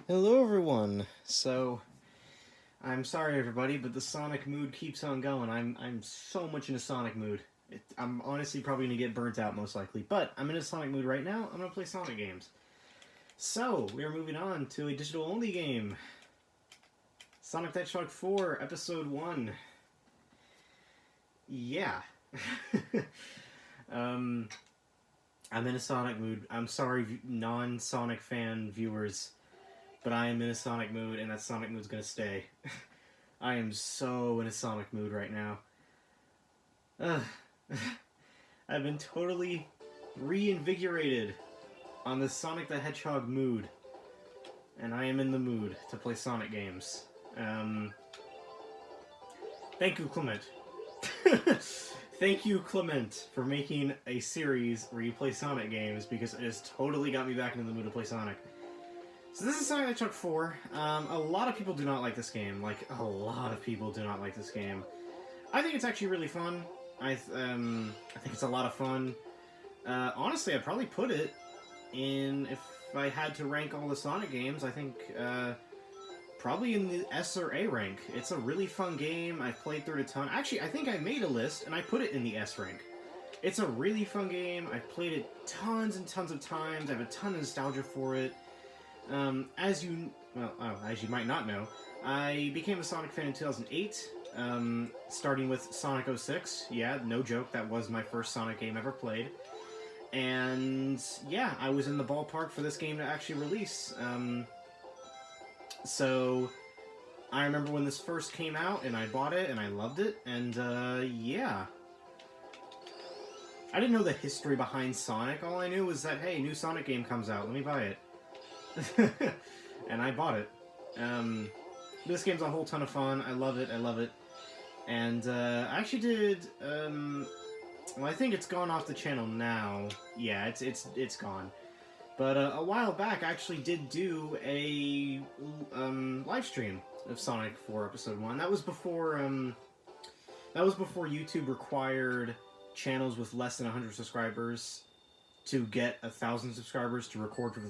Hello everyone. So, I'm sorry everybody, but the Sonic mood keeps on going. I'm so much in a Sonic mood. I'm honestly probably gonna get burnt out most likely, but I'm in a Sonic mood right now. I'm gonna play Sonic games. So, we are moving on to a digital only game. Sonic the Hedgehog 4, Episode 1. Yeah. um, I'm in a Sonic mood. I'm sorry, non-Sonic fan viewers, but I am in a Sonic mood, and that Sonic mood's gonna stay. I am so in a Sonic mood right now. Ugh. I've been totally reinvigorated on the Sonic the Hedgehog mood, and I am in the mood to play Sonic games. Thank you, Clement. Thank you, Clement, for making a series where you play Sonic games, because it has totally got me back into the mood to play Sonic. So this is Sonic the Hedgehog 4. A lot of people do not like this game. Like, a lot of people do not like this game. I think it's actually really fun. I think it's a lot of fun. Honestly, I'd probably put it in, if I had to rank all the Sonic games, I think probably in the S or A rank. It's a really fun game. I've played through it a ton. Actually, I think I made a list and I put it in the S rank. It's a really fun game. I've played it tons and tons of times. I have a ton of nostalgia for it. As you might not know, I became a Sonic fan in 2008, starting with Sonic 06. Yeah, no joke, that was my first Sonic game ever played. And yeah, I was in the ballpark for this game to actually release. So I remember when this first came out, and I bought it, and I loved it, and yeah. I didn't know the history behind Sonic. All I knew was that, hey, new Sonic game comes out, let me buy it. And I bought it. This game's a whole ton of fun. I love it. And I actually did. Well, I think it's gone off the channel now. Yeah, it's gone. But a while back, I actually did do a live stream of Sonic 4 Episode 1. That was before YouTube required channels with less than 100 subscribers to get 1,000 subscribers to record with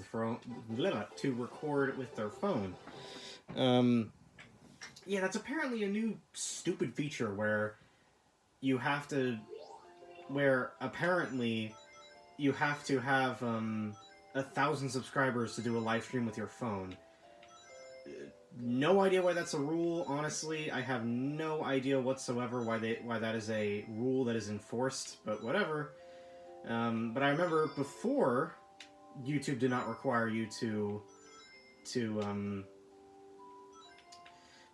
their phone. Yeah, that's apparently a new stupid feature where apparently you have to have 1,000 subscribers to do a live stream with your phone. No idea why that's a rule. Honestly, I have no idea whatsoever why that is a rule that is enforced. But whatever. But I remember before YouTube did not require you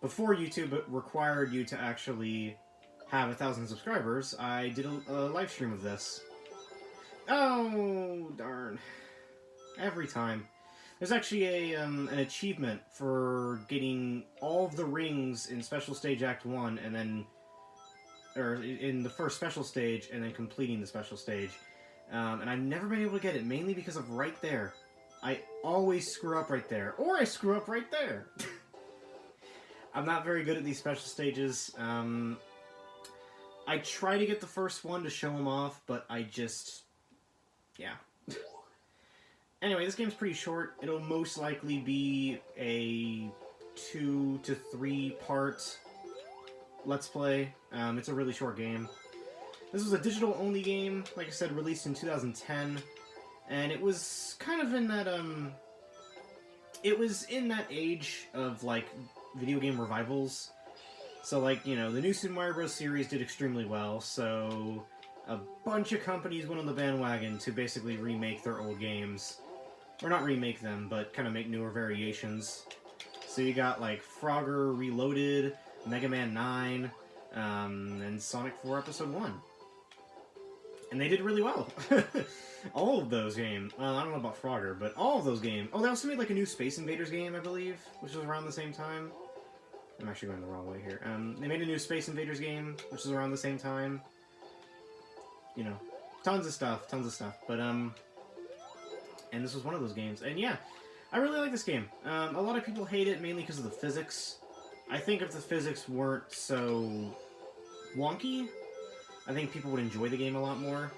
before YouTube required you to actually have 1,000 subscribers, I did a live stream of this. Oh, darn. Every time. There's actually an achievement for getting all of the rings in Special Stage Act 1, and then... or in the first special stage, and then completing the special stage. And I've never been able to get it, mainly because of right there. I always screw up right there. Or I screw up right there! I'm not very good at these special stages. I try to get the first one to show them off, but I just... yeah. Anyway, this game's pretty short. It'll most likely be a 2 to 3 part Let's Play. It's a really short game. This was a digital-only game, like I said, released in 2010, and it was kind of in that, it was in that age of, like, video game revivals. So, like, you know, the new Super Mario Bros. Series did extremely well, so a bunch of companies went on the bandwagon to basically remake their old games. Or not remake them, but kind of make newer variations. So you got, like, Frogger Reloaded, Mega Man 9, and Sonic 4 Episode 1. And they did really well. All of those games. Well, I don't know about Frogger, but all of those games. Oh, they also made like a new Space Invaders game, I believe, which was around the same time. I'm actually going the wrong way here. They made a new Space Invaders game, which was around the same time. You know, tons of stuff. But, and this was one of those games. And yeah, I really like this game. A lot of people hate it mainly because of the physics. I think if the physics weren't so wonky, I think people would enjoy the game a lot more.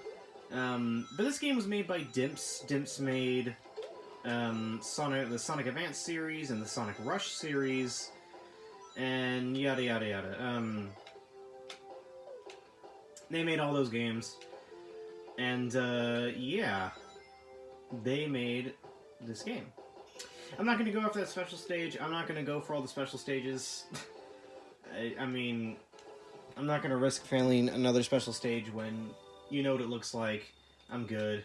But this game was made by Dimps. Dimps made the Sonic Advance series and the Sonic Rush series, and yada yada yada. They made all those games, and yeah, they made this game. I'm not going to go after that special stage. I'm not going to go for all the special stages. I mean, I'm not going to risk failing another special stage when you know what it looks like. I'm good.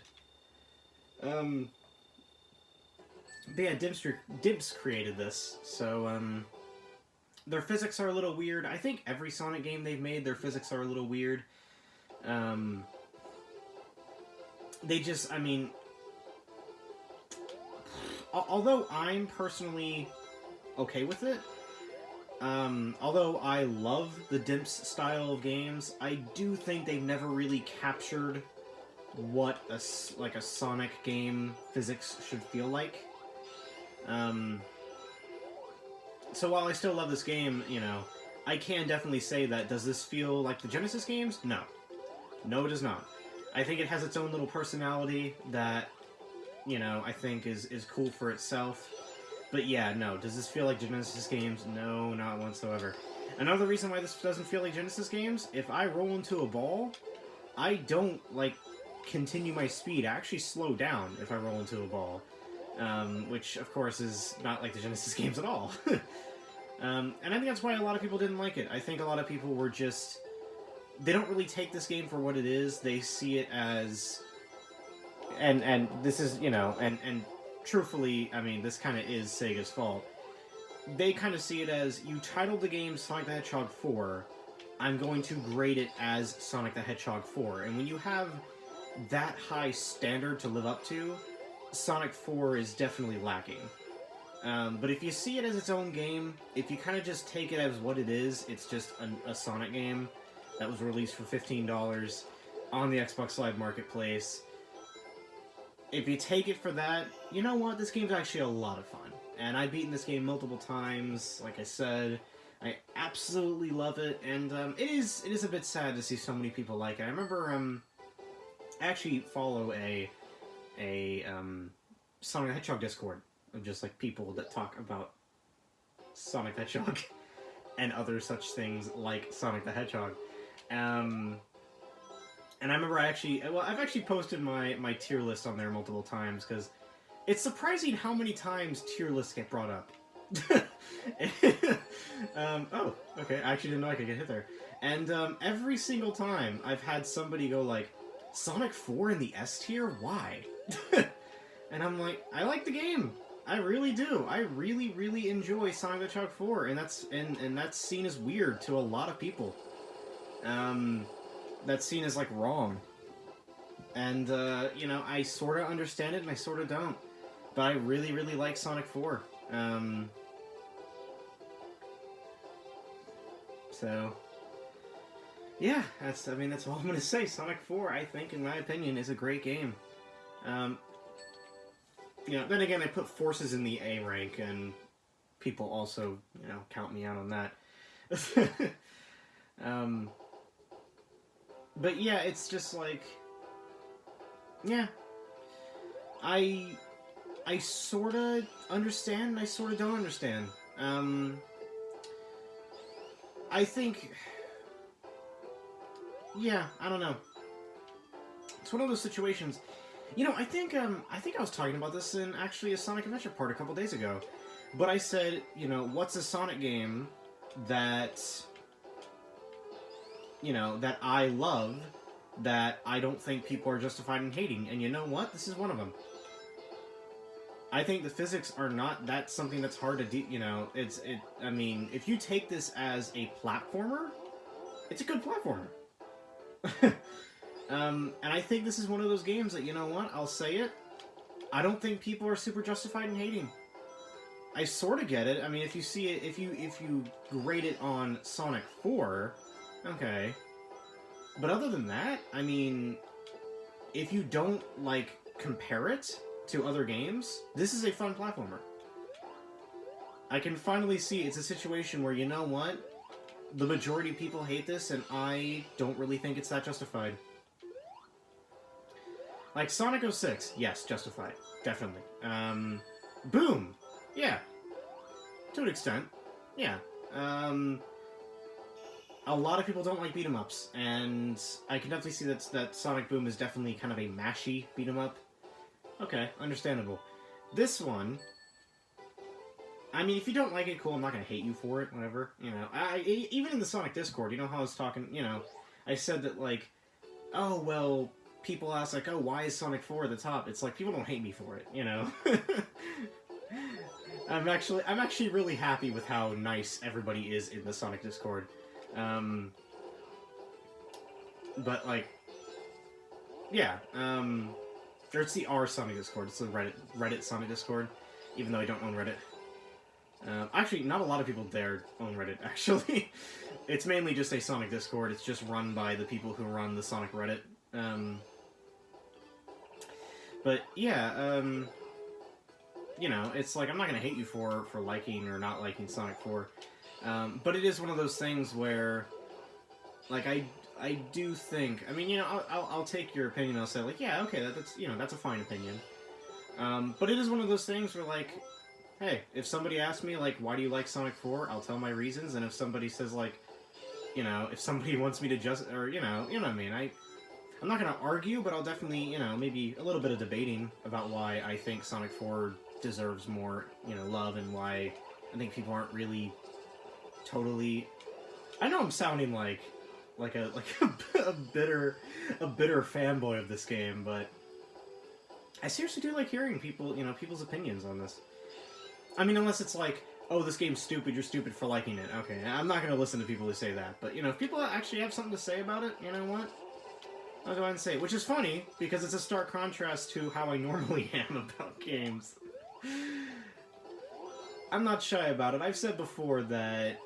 But yeah, Dimps created this, so, their physics are a little weird. I think every Sonic game they've made, their physics are a little weird. They just, I mean, although I'm personally okay with it, although I love the Dimps style of games, I do think they've never really captured what a Sonic game physics should feel like. So while I still love this game, you know, I can definitely say that, does this feel like the Genesis games? No. No, it does not. I think it has its own little personality that, you know, I think is cool for itself. But yeah, no. Does this feel like Genesis games? No, not whatsoever. Another reason why this doesn't feel like Genesis games, if I roll into a ball, I don't, like, continue my speed. I actually slow down if I roll into a ball. Which, of course, is not like the Genesis games at all. And I think that's why a lot of people didn't like it. I think a lot of people were just... They don't really take this game for what it is. They see it as... And this is, you know, and truthfully, I mean, this kind of is Sega's fault. They kind of see it as, you titled the game Sonic the Hedgehog 4, I'm going to grade it as Sonic the Hedgehog 4. And when you have that high standard to live up to, Sonic 4 is definitely lacking. But if you see it as its own game, if you kind of just take it as what it is, it's just a Sonic game that was released for $15 on the Xbox Live Marketplace. If you take it for that, you know what? This game's actually a lot of fun. And I've beaten this game multiple times, like I said. I absolutely love it, and it is a bit sad to see so many people like it. I remember I actually follow a Sonic the Hedgehog Discord of just like people that talk about Sonic the Hedgehog and other such things like Sonic the Hedgehog. And I remember I've actually posted my tier list on there multiple times, because it's surprising how many times tier lists get brought up. Oh, okay, I actually didn't know I could get hit there. And every single time I've had somebody go like, Sonic 4 in the S tier? Why? And I'm like, I like the game. I really do. I really, really enjoy Sonic the Hedgehog 4, and that's seen as weird to a lot of people. That's seen as like wrong. And you know, I sort of understand it and I sort of don't. But I really, really like Sonic 4. So yeah, that's all I'm gonna say. Sonic 4, I think, in my opinion, is a great game. You know, then again, I put Forces in the A rank, and people also, you know, count me out on that. But yeah, it's just like, yeah, I sort of understand, and I sort of don't understand. I think, yeah, I don't know. It's one of those situations. You know, I think I was talking about this in actually a Sonic Adventure part a couple days ago. But I said, you know, what's a Sonic game that, you know, that I love, that I don't think people are justified in hating? And you know what? This is one of them. I think the physics are not something that's hard to you know, I mean, if you take this as a platformer, it's a good platformer. And I think this is one of those games that, you know what, I'll say it, I don't think people are super justified in hating. I sort of get it. I mean, if you see it, if you grade it on Sonic 4, okay. But other than that, I mean, if you don't, like, compare it to other games, this is a fun platformer. I can finally see it's a situation where, you know what, the majority of people hate this, and I don't really think it's that justified. Like, Sonic 06, yes, justified. Definitely. Boom! Yeah. To an extent. Yeah. A lot of people don't like beat-em-ups, and I can definitely see that Sonic Boom is definitely kind of a mashy beat-em-up. Okay, understandable. This one, I mean, if you don't like it, cool, I'm not gonna hate you for it, whatever, you know. Even in the Sonic Discord, you know how I was talking, you know, I said that, like, oh, well, people ask, like, oh, why is Sonic 4 at the top? It's like, people don't hate me for it, you know? I'm actually really happy with how nice everybody is in the Sonic Discord. But, like, yeah, or it's the R Sonic Discord, it's the Reddit Sonic Discord, even though I don't own Reddit. Actually, not a lot of people there own Reddit, actually. It's mainly just a Sonic Discord, it's just run by the people who run the Sonic Reddit. But, yeah, you know, it's like, I'm not gonna hate you for liking or not liking Sonic 4. But it is one of those things where, like, I do think, I mean, you know, I'll take your opinion, I'll say, like, yeah, okay, that's, you know, that's a fine opinion. But it is one of those things where, like, hey, if somebody asks me, like, why do you like Sonic 4, I'll tell my reasons, and if somebody says, like, you know, if somebody wants me to just, or, you know what I mean, I'm not gonna argue, but I'll definitely, you know, maybe a little bit of debating about why I think Sonic 4 deserves more, you know, love, and why I think people aren't really totally... I know I'm sounding like a bitter fanboy of this game, but I seriously do like hearing people, you know, people's opinions on this. I mean, unless it's like, oh, this game's stupid, you're stupid for liking it. Okay, I'm not gonna listen to people who say that, but, you know, if people actually have something to say about it, you know what? I'll go ahead and say it, which is funny, because it's a stark contrast to how I normally am about games. I'm not shy about it. I've said before that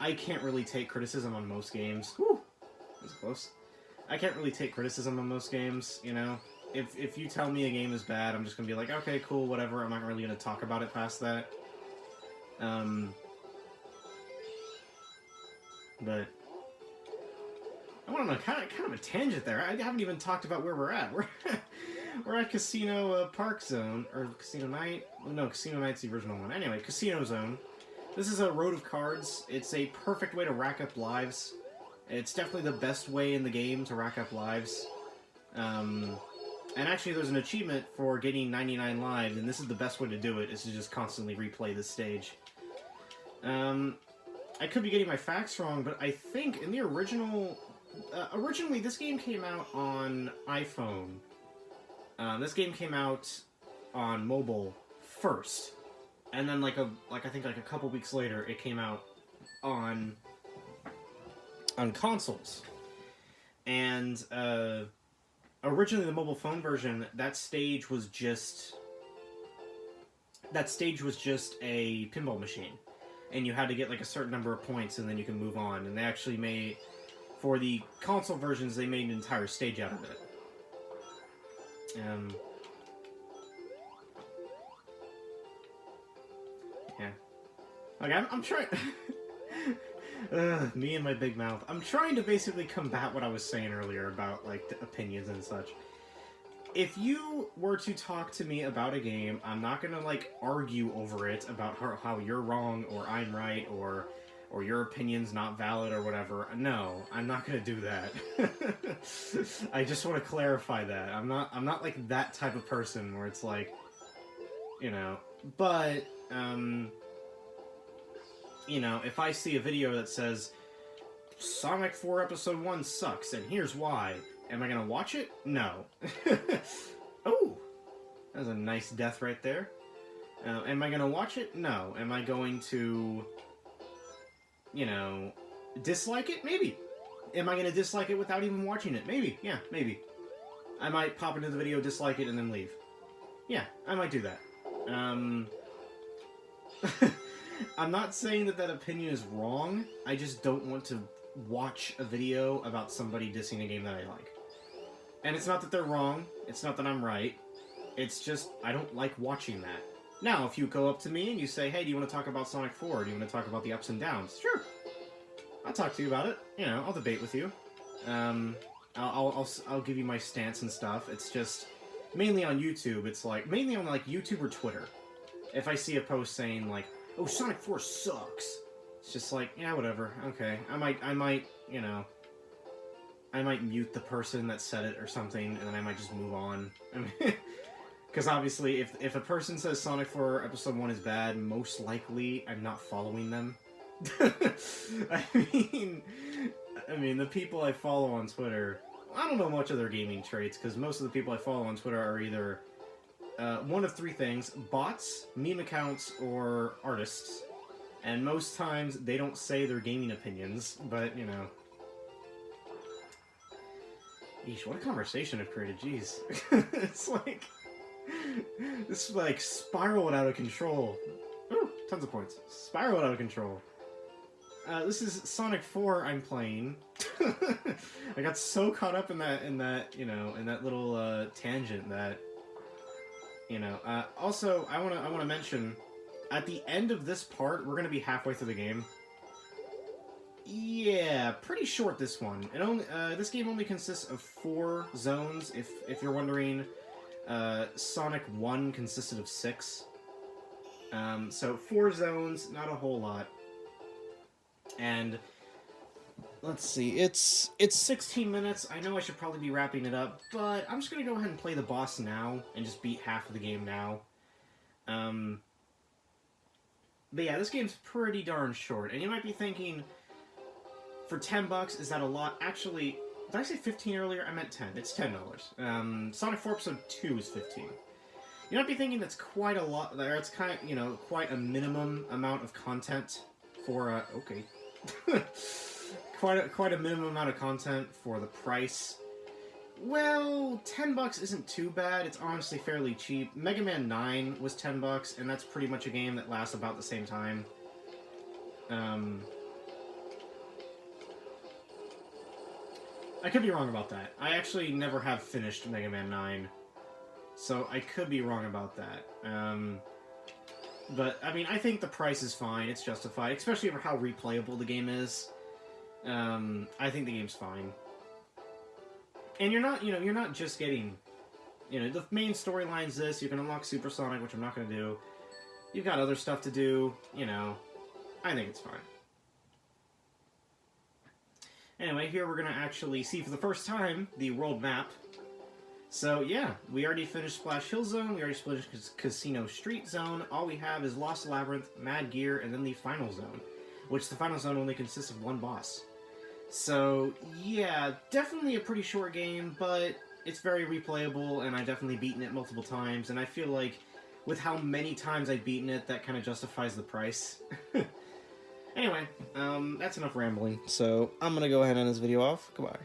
I can't really take criticism on most games. Whew, that was close. I can't really take criticism on most games, you know? If you tell me a game is bad, I'm just gonna be like, okay, cool, whatever, I'm not really gonna talk about it past that. But I don't know, kind of a tangent there. I haven't even talked about where we're at. We're at Casino Park Zone, or Casino Night? No, Casino Night's the original one. Anyway, Casino Zone. This is a road of cards. It's a perfect way to rack up lives. It's definitely the best way in the game to rack up lives. And actually, there's an achievement for getting 99 lives, and this is the best way to do it, is to just constantly replay this stage. I could be getting my facts wrong, but I think in the original... originally, this game came out on iPhone. This game came out on mobile first. And then, I think a couple weeks later, it came out on consoles. And, originally, the mobile phone version, that stage was just a pinball machine. And you had to get, like, a certain number of points, and then you can move on. And they actually made, for the console versions, they made an entire stage out of it. Yeah. Okay, I'm trying... me and my big mouth. I'm trying to basically combat what I was saying earlier about, like, the opinions and such. If you were to talk to me about a game, I'm not gonna, like, argue over it about how you're wrong, or I'm right, or your opinion's not valid, or whatever. No, I'm not gonna do that. I just want to clarify that. I'm not, like, that type of person where it's like, you know, but, you know, if I see a video that says, Sonic 4 Episode 1 sucks, and here's why, am I gonna watch it? No. Oh! That was a nice death right there. Am I gonna watch it? No. Am I going to, you know, dislike it? Maybe. Am I gonna dislike it without even watching it? Maybe. Yeah, maybe. I might pop into the video, dislike it, and then leave. Yeah, I might do that. I'm not saying that opinion is wrong, I just don't want to watch a video about somebody dissing a game that I like. And it's not that they're wrong, it's not that I'm right, it's just, I don't like watching that. Now, if you go up to me and you say, hey, do you want to talk about Sonic 4? Do you want to talk about the ups and downs? Sure. I'll talk to you about it. You know, I'll debate with you. I'll give you my stance and stuff. It's just, mainly on YouTube, it's like, mainly on like YouTube or Twitter. If I see a post saying like, "Oh, Sonic 4 sucks," it's just like, yeah, whatever. Okay, I might, you know, I might mute the person that said it or something, and then I might just move on. I mean, because obviously, if a person says Sonic 4 Episode 1 is bad, most likely I'm not following them. I mean, the people I follow on Twitter, I don't know much of their gaming traits, because most of the people I follow on Twitter are either one of three things: bots, meme accounts, or artists. And most times, they don't say their gaming opinions, but, you know. Eesh, what a conversation I've created, jeez. It's like... This, like, spiraled out of control. Ooh, tons of points. Spiraled out of control. This is Sonic 4 I'm playing. I got so caught up in that, you know, in that little, tangent that... You know, also, I wanna mention, at the end of this part, we're gonna be halfway through the game. Yeah, pretty short, this one. It only, this game only consists of 4 zones, if you're wondering. Sonic 1 consisted of 6. So 4 zones, not a whole lot. And... Let's see, it's 16 minutes. I know I should probably be wrapping it up, but I'm just going to go ahead and play the boss now, and just beat half of the game now. But yeah, this game's pretty darn short, and you might be thinking, for $10, is that a lot? Actually, did I say 15 earlier? I meant 10. It's $10. Sonic 4 Episode 2 is 15. You might be thinking that's quite a lot, or it's kind of, you know, quite a minimum amount of content for, okay. Quite a minimum amount of content for the price. Well, $10 isn't too bad. It's honestly fairly cheap. Mega Man 9 was $10, and that's pretty much a game that lasts about the same time. I could be wrong about that. I actually never have finished Mega Man 9, so I could be wrong about that. But, I mean, I think the price is fine. It's justified, especially for how replayable the game is. I think the game's fine. And you're not just getting, the main storyline's this, you can unlock Super Sonic, which I'm not going to do. You've got other stuff to do, I think it's fine. Anyway, here we're going to actually see for the first time the world map. So, yeah, we already finished Splash Hill Zone, we already finished Casino Street Zone, all we have is Lost Labyrinth, Mad Gear, and then the final zone. Which the final zone only consists of 1 boss. So, yeah, definitely a pretty short game, but it's very replayable, and I've definitely beaten it multiple times, and I feel like with how many times I've beaten it, that kind of justifies the price. Anyway, that's enough rambling, so I'm gonna go ahead and end this video off. Goodbye.